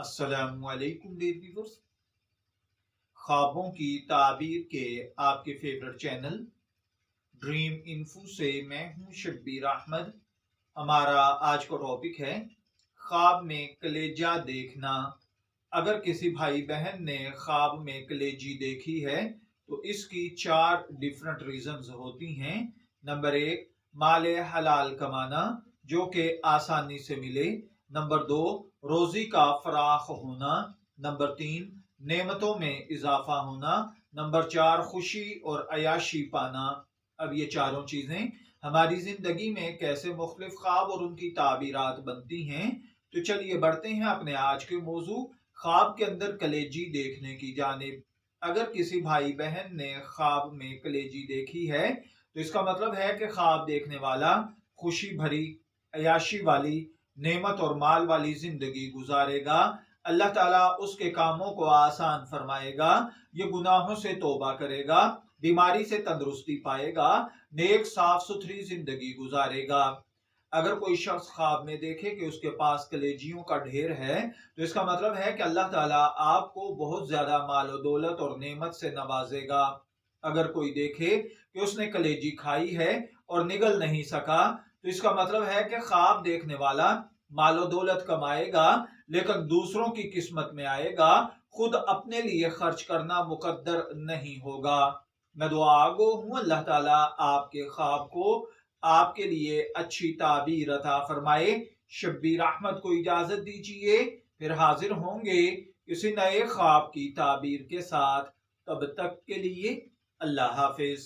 अस्सलामु अलैकुम dear viewers. ख्वाबों की ताबीर के आपके फेवरेट चैनल ड्रीम इन्फो से मैं हूं शब्बीर अहमद। हमारा आज का टॉपिक है ख्वाब में कलेजा देखना। अगर किसी भाई बहन ने ख्वाब में कलेजी देखी है तो इसकी 4 डिफरेंट रीजंस होती हैं। नंबर 1, माले हलाल कमाना जो कि आसानी से मिले। नंबर 2, रोजी का फराख होना। नंबर 3, नेमतों में इजाफा होना। नंबर 4, खुशी और अयाशी पाना। अब ये चारों चीजें हमारी जिंदगी में कैसे मुख्तलिफ ख्वाब और उनकी ताबीरात बनती हैं। तो चलिए बढ़ते हैं अपने आज के मौजू ख्वाब के अंदर कलेजी देखने की जानिब। अगर किसी भाई बहन ने ख्वाब में कलेजी देखी है तो इसका मतलब है कि ख्वाब देखने वाला खुशी भरी, अयाशी वाली, नेमत और माल वाली जिंदगी गुजारेगा। अल्लाह ताला उसके कामों को आसान फरमाएगा, ये गुनाहों से तौबा करेगा, बीमारी से तंदुरुस्ती पाएगा, नेक साफ सुथरी जिंदगी गुजारेगा। अगर कोई शख्स ख्वाब में देखे कि उसके पास कलेजियों का ढेर है तो इसका मतलब है कि अल्लाह ताला आपको बहुत ज्यादा माल और दौलत और नेमत से नवाजेगा। अगर कोई देखे कि उसने कलेजी खाई है और निगल नहीं सका तो इसका मतलब है कि ख्वाब देखने वाला मालो दौलत कमाएगा लेकिन दूसरों की किस्मत में आएगा, खुद अपने लिए खर्च करना मुकद्दर नहीं होगा। मैं दुआ गो हूं अल्लाह ताला आपके ख्वाब को आपके लिए अच्छी ताबीर अता फरमाए। शब्बीर अहमद को इजाजत दीजिए, फिर हाजिर होंगे किसी नए ख्वाब की ताबीर के साथ। तब तक के लिए अल्लाह हाफिज।